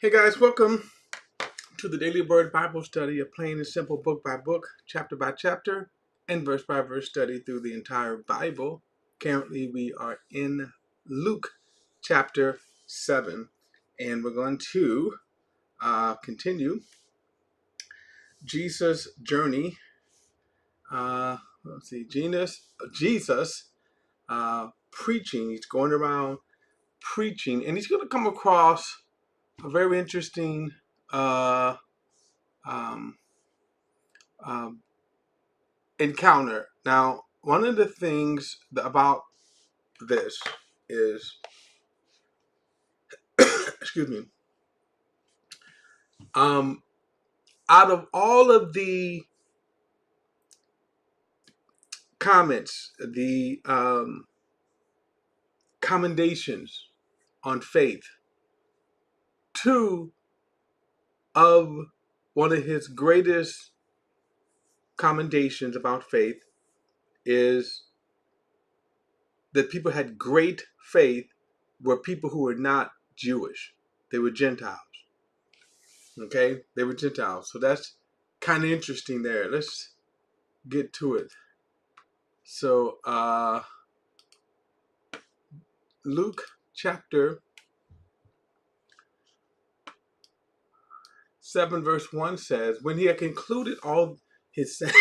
Hey guys, welcome to the Daily Word Bible Study, a plain and simple book by book, chapter by chapter, and verse by verse study through the entire Bible. Currently, we are in Luke chapter 7, and we're going to continue Jesus' journey. Jesus preaching. He's going around preaching, and he's going to come across a very interesting um, um, encounter. Now, one of the things about this is, excuse me, um, out of all of the comments, the commendations on faith, two of one of his greatest commendations about faith is that people had great faith were people who were not Jewish. They were Gentiles. Okay? They were Gentiles. So that's kind of interesting there. Let's get to it. So, Luke chapter 7 verse 1 says, when he had concluded all his sayings,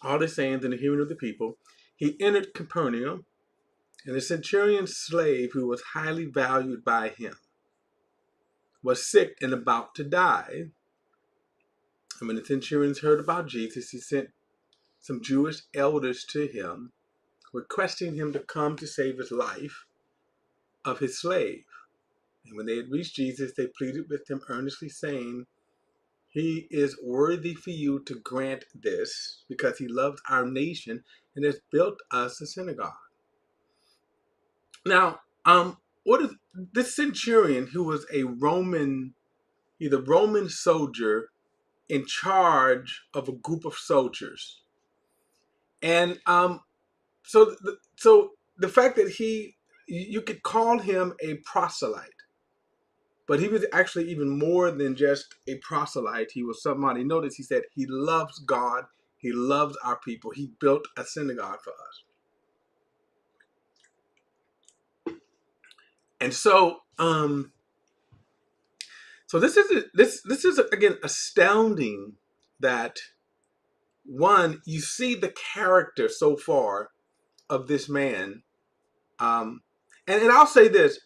all his sayings in the hearing of the people, he entered Capernaum, and the centurion's slave, who was highly valued by him, was sick and about to die. And when the centurions heard about Jesus, he sent some Jewish elders to him, requesting him to come to save his life of his slave. And when they had reached Jesus, they pleaded with him earnestly, saying, he is worthy for you to grant this, because he loves our nation and has built us a synagogue. Now, what is this centurion, who was a Roman, either Roman soldier in charge of a group of soldiers, and so the fact that you could call him a proselyte, but he was actually even more than just a proselyte. He was somebody. Notice he said he loves God. He loves our people. He built a synagogue for us. And so, this is again astounding that, one, you see the character so far of this man, and I'll say this,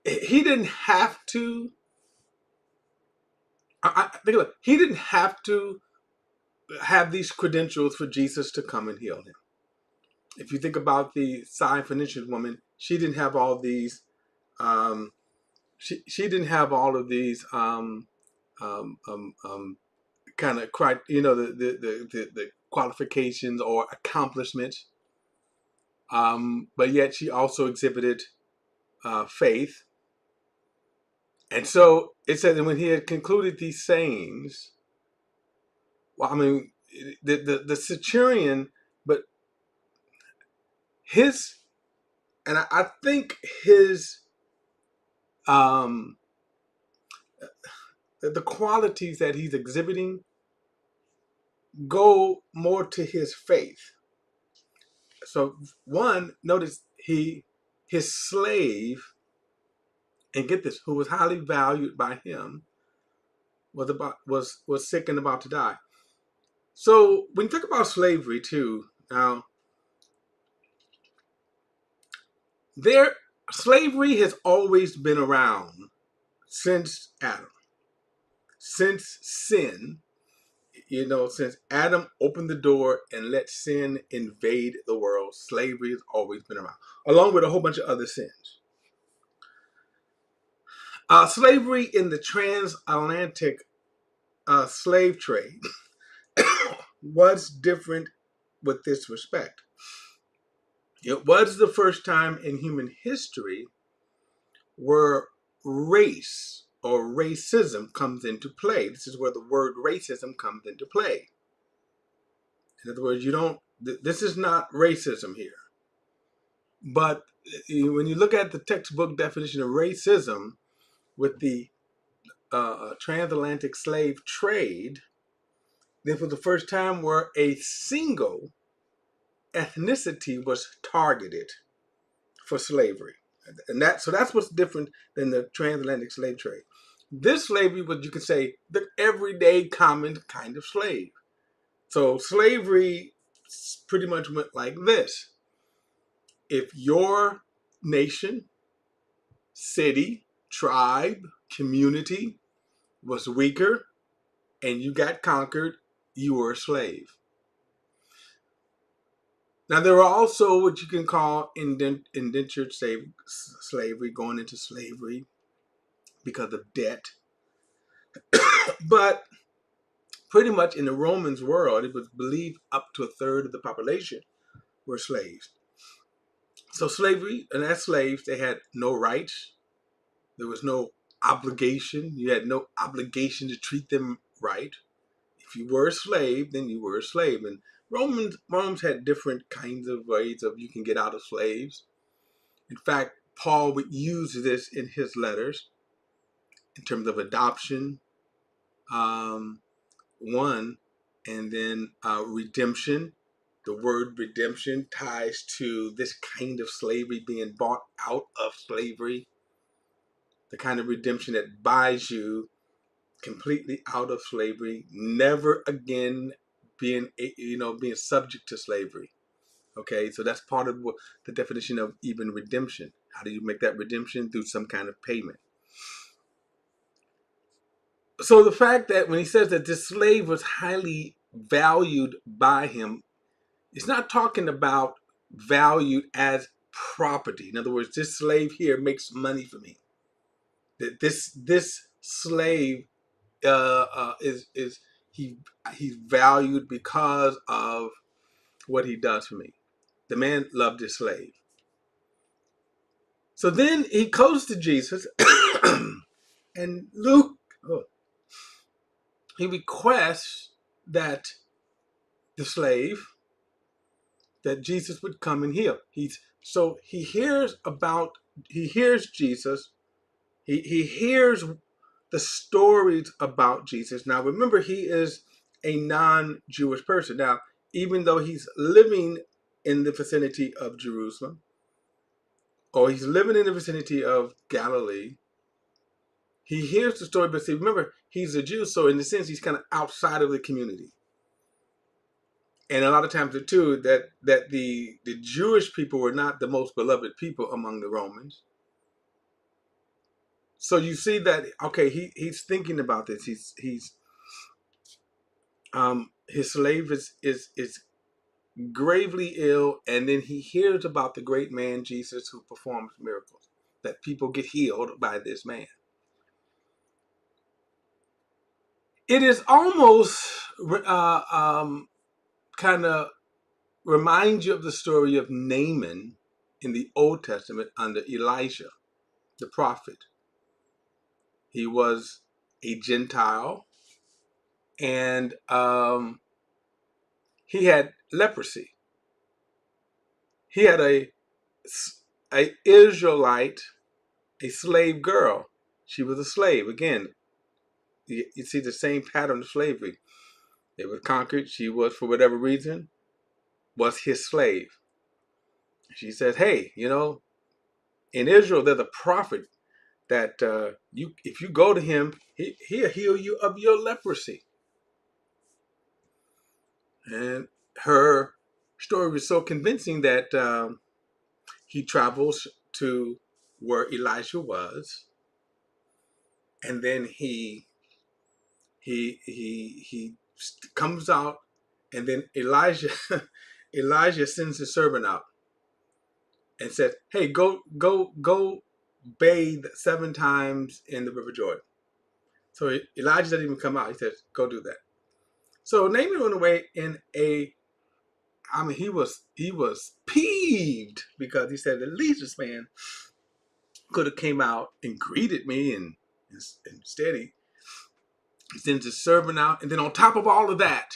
he didn't have to. I think about it, he didn't have to have these credentials for Jesus to come and heal him. If you think about the Syrophoenician woman, she didn't have all these. She didn't have all of these kind of the qualifications or accomplishments. But yet she also exhibited faith. And so it said that when he had concluded these sayings, well, I mean, the centurion, but his, and I think his, the qualities that he's exhibiting go more to his faith. So one, notice his slave, and get this, who was highly valued by him, was sick and about to die. So when you think about slavery too, now slavery has always been around since Adam, since sin. Since Adam opened the door and let sin invade the world, slavery has always been around, along with a whole bunch of other sins. Slavery in the transatlantic slave trade was different with this respect. It was the first time in human history where race or racism comes into play. This is where the word racism comes into play. In other words, this is not racism here. But when you look at the textbook definition of racism with the transatlantic slave trade, this was the first time where a single ethnicity was targeted for slavery. And that's what's different than the transatlantic slave trade. This slavery was, you could say, the everyday common kind of slave. So slavery pretty much went like this. If your nation, city, tribe, community was weaker and you got conquered, you were a slave. Now, there are also what you can call indentured slavery, going into slavery because of debt. But pretty much in the Romans world, it was believed up to a third of the population were slaves. So slavery, and as slaves, they had no rights. There was no obligation. You had no obligation to treat them right. If you were a slave, then you were a slave. And Romans had different kinds of ways of you can get out of slaves. In fact, Paul would use this in his letters in terms of adoption, one, and then redemption. The word redemption ties to this kind of slavery, being bought out of slavery. The kind of redemption that buys you completely out of slavery, never again being subject to slavery. Okay, so that's part of the definition of even redemption. How do you make that redemption? Through some kind of payment. So the fact that when he says that this slave was highly valued by him, it's not talking about valued as property. In other words, this slave here makes money for me. That this slave is he's valued because of what he does for me. The man loved his slave. So then he goes to Jesus, and Luke, he requests that the slave, that Jesus would come and heal. He hears Jesus. He hears the stories about Jesus. Now remember, he is a non-Jewish person. Now, even though he's living in the vicinity of Jerusalem, or he's living in the vicinity of Galilee, he hears the story, but see, remember, he's a Jew, so in a sense, he's kind of outside of the community. And a lot of times, too, that the Jewish people were not the most beloved people among the Romans. So you see that, okay, he's thinking about this. His slave is gravely ill, and then he hears about the great man Jesus who performs miracles, that people get healed by this man. It is almost kind of reminds you of the story of Naaman in the Old Testament under Elijah, the prophet. He was a Gentile, and he had leprosy. He had a Israelite, a slave girl. She was a slave. Again, you see the same pattern of slavery. They were conquered. She was, for whatever reason, was his slave. She says, hey, in Israel, there's a prophet that if you go to him, he'll heal you of your leprosy. And her story was so convincing that he travels to where Elijah was, and then he comes out, and then Elijah sends his servant out and said, hey, go bathe 7 times in the River Jordan. So Elijah doesn't even come out. He says, go do that. So Naaman went away he was peeved, because he said, at least this man could have came out and greeted me, and instead he sends his servant out. And then on top of all of that,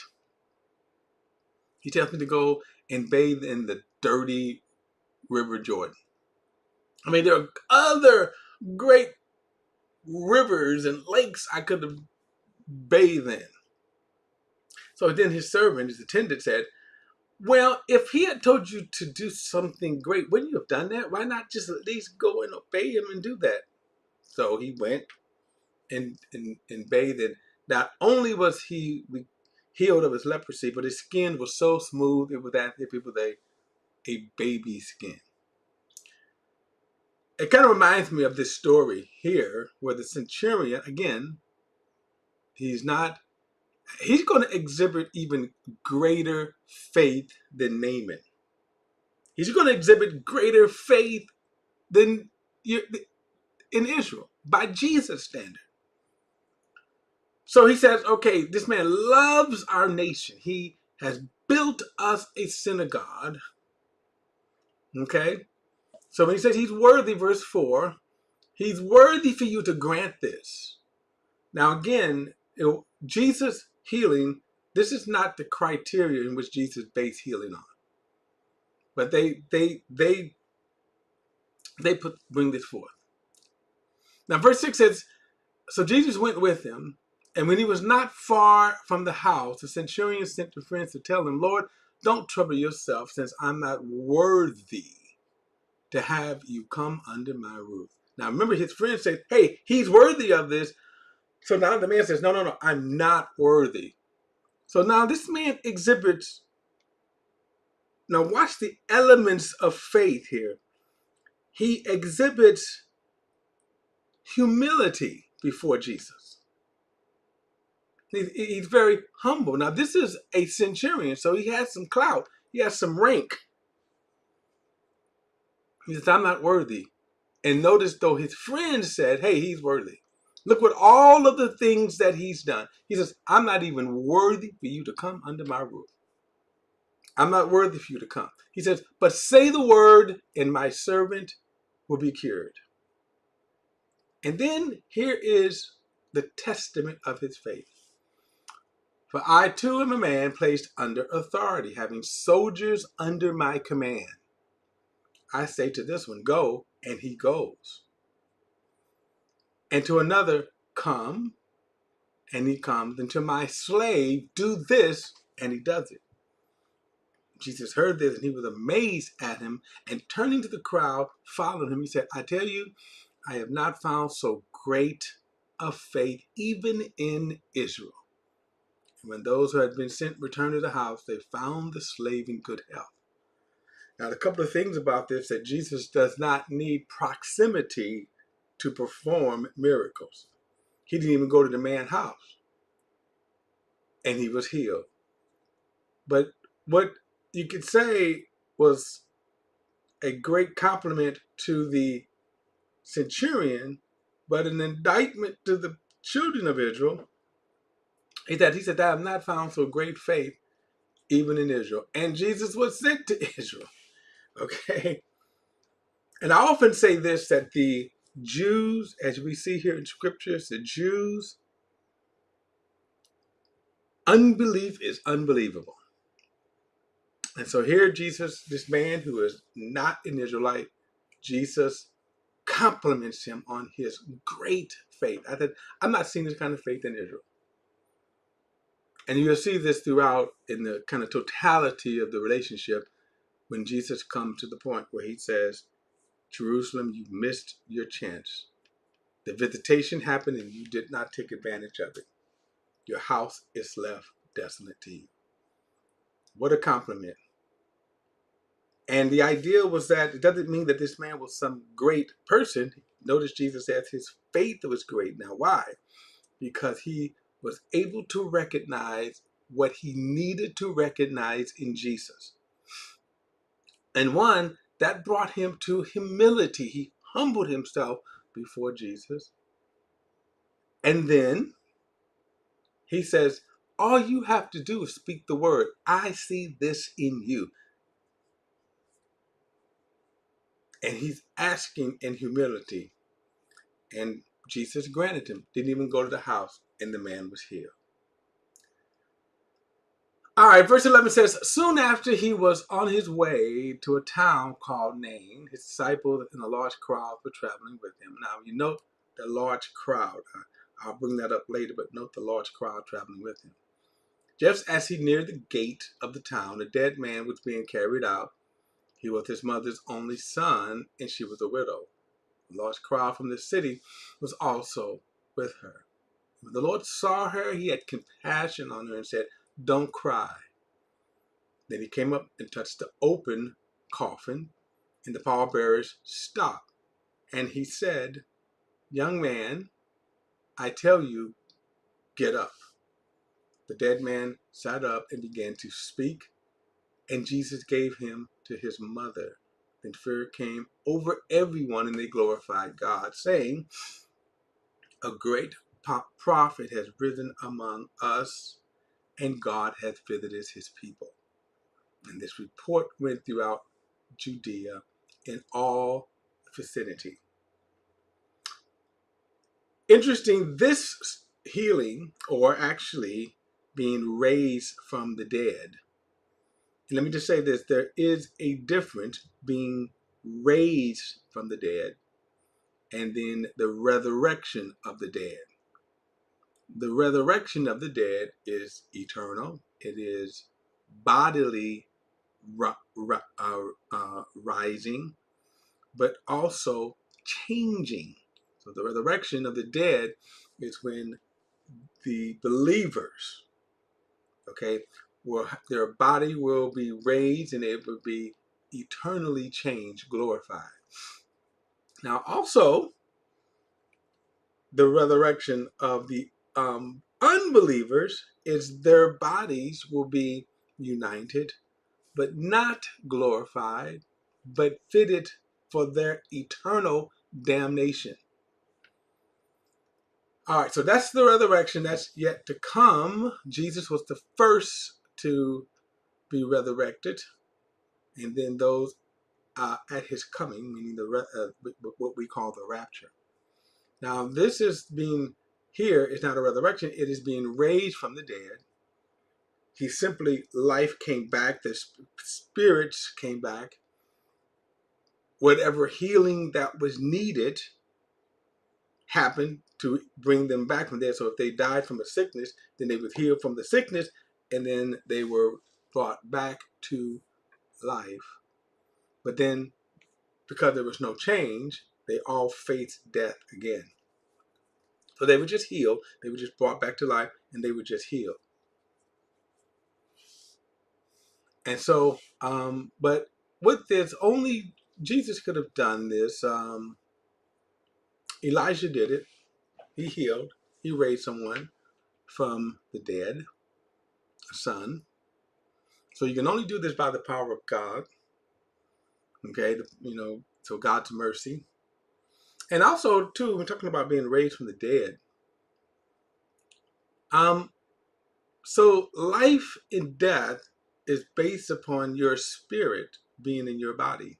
he tells me to go and bathe in the dirty River Jordan. I mean, there are other great rivers and lakes I could have bathed in. So then his servant, his attendant, said, well, if he had told you to do something great, wouldn't you have done that? Why not just at least go and obey him and do that? So he went and bathed. And not only was he healed of his leprosy, but his skin was so smooth, it was as if it was a baby skin. It kind of reminds me of this story here where the centurion, again, he's going to exhibit even greater faith than Naaman. He's going to exhibit greater faith than in Israel by Jesus' standard. So he says, okay, this man loves our nation. He has built us a synagogue. Okay? So when he says he's worthy, verse 4, he's worthy for you to grant this. Now again, Jesus healing, this is not the criteria in which Jesus based healing on. But they bring this forth. Now verse 6 says, so Jesus went with him, and when he was not far from the house, the centurion sent to friends to tell him, Lord, don't trouble yourself, since I'm not worthy to have you come under my roof. Now remember, his friends said, hey, he's worthy of this. So now the man says, no, I'm not worthy. So now this man exhibits, now watch the elements of faith here. He exhibits humility before Jesus. He's very humble. Now, this is a centurion, so he has some clout. He has some rank. He says, I'm not worthy. And notice, though, his friends said, hey, he's worthy. Look what all of the things that he's done. He says, I'm not even worthy for you to come under my roof. I'm not worthy for you to come. He says, but say the word, and my servant will be cured. And then here is the testament of his faith. For I too am a man placed under authority, having soldiers under my command. I say to this one, go, and he goes. And to another, come, and he comes. And to my slave, do this, and he does it. Jesus heard this, and he was amazed at him, and turning to the crowd, followed him. He said, I tell you, I have not found so great a faith, even in Israel. When those who had been sent returned to the house, they found the slave in good health. Now, a couple of things about this, that Jesus does not need proximity to perform miracles. He didn't even go to the man's house, and he was healed. But what you could say was a great compliment to the centurion, but an indictment to the children of Israel, is that he said, I have not found so great faith even in Israel. And Jesus was sent to Israel. Okay? And I often say this, that the Jews, as we see here in scriptures, the Jews, unbelief is unbelievable. And so here Jesus, this man who is not an Israelite, Jesus compliments him on his great faith. I said, I'm not seeing this kind of faith in Israel. And you'll see this throughout in the kind of totality of the relationship when Jesus comes to the point where he says, Jerusalem, you missed your chance. The visitation happened and you did not take advantage of it. Your house is left desolate to you. What a compliment. And the idea was that it doesn't mean that this man was some great person. Notice Jesus says his faith was great. Now, why? Because he was able to recognize what he needed to recognize in Jesus. And one, that brought him to humility. He humbled himself before Jesus. And then he says, all you have to do is speak the word. I see this in you. And he's asking in humility. And Jesus granted him. Didn't even go to the house. And the man was healed. All right, verse 11 says, soon after he was on his way to a town called Nain, his disciples and a large crowd were traveling with him. Now, you note the large crowd. I'll bring that up later, but note the large crowd traveling with him. Just as he neared the gate of the town, a dead man was being carried out. He was his mother's only son, and she was a widow. A large crowd from the city was also with her. When the Lord saw her, he had compassion on her and said, don't cry. Then he came up and touched the open coffin, and the pallbearers stopped. And he said, young man, I tell you, get up. The dead man sat up and began to speak, and Jesus gave him to his mother. Then fear came over everyone, and they glorified God, saying, a great prophet has risen among us, and God hath visited his people. And this report went throughout Judea in all vicinity. Interesting, this healing, or actually being raised from the dead. And let me just say this, there is a difference being raised from the dead and then the resurrection of the dead. The resurrection of the dead is eternal. It is bodily rising, but also changing. So the resurrection of the dead is when the believers, okay, their body will be raised and it will be eternally changed, glorified. Now, also, the resurrection of the unbelievers is their bodies will be united, but not glorified, but fitted for their eternal damnation. All right, so that's the resurrection that's yet to come. Jesus was the first to be resurrected, and then those at his coming, meaning what we call the rapture. Now, this is being here is not a resurrection; it is being raised from the dead. He simply life came back, the spirits came back. Whatever healing that was needed happened to bring them back from there. So if they died from a sickness, then they would heal from the sickness, and then they were brought back to life. But then, because there was no change, they all faced death again. So they were just healed. They were just brought back to life, and they were just healed. And so, but with this, only Jesus could have done this. Elijah did it. He healed. He raised someone from the dead, a son. So you can only do this by the power of God. Okay, so God's mercy. And also, too, we're talking about being raised from the dead. So life and death is based upon your spirit being in your body.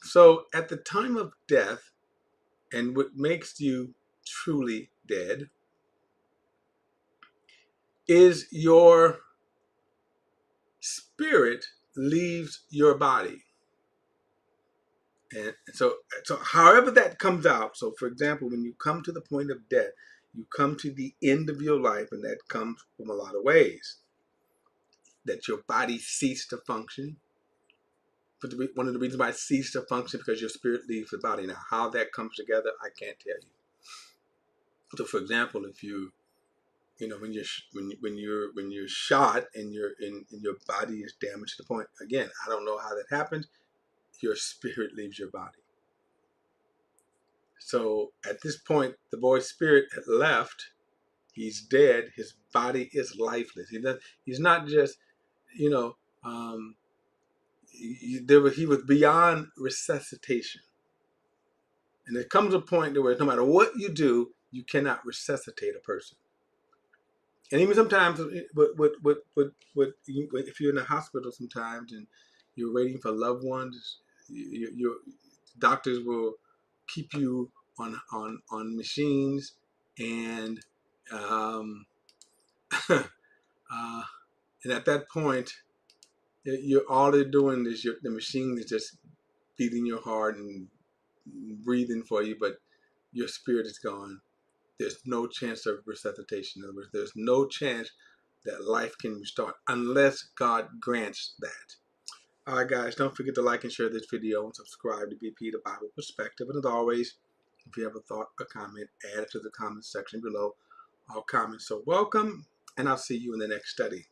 So at the time of death, and what makes you truly dead, is your spirit leaves your body. And so however that comes out, so for example, when you come to the point of death, you come to the end of your life, and that comes from a lot of ways. That your body ceased to function. But one of the reasons why it ceased to function because your spirit leaves the body. Now, how that comes together, I can't tell you. So, for example, if when you're shot and your body is damaged to the point, again, I don't know how that happens. Your spirit leaves your body. So at this point, the boy's spirit had left. He's dead. His body is lifeless. He's not just, he was beyond resuscitation. And there comes a point where no matter what you do, you cannot resuscitate a person. And even sometimes, if you're in a hospital sometimes and you're waiting for loved ones, your doctors will keep you on machines, and And at that point, you're all they're doing is the machine is just beating your heart and breathing for you, but your spirit is gone. There's no chance of resuscitation. In other words, there's no chance that life can restart unless God grants that. All right, guys, don't forget to like and share this video and subscribe to BP The Bible Perspective. And as always, if you have a thought or comment, add it to the comment section below. All comments are welcome, and I'll see you in the next study.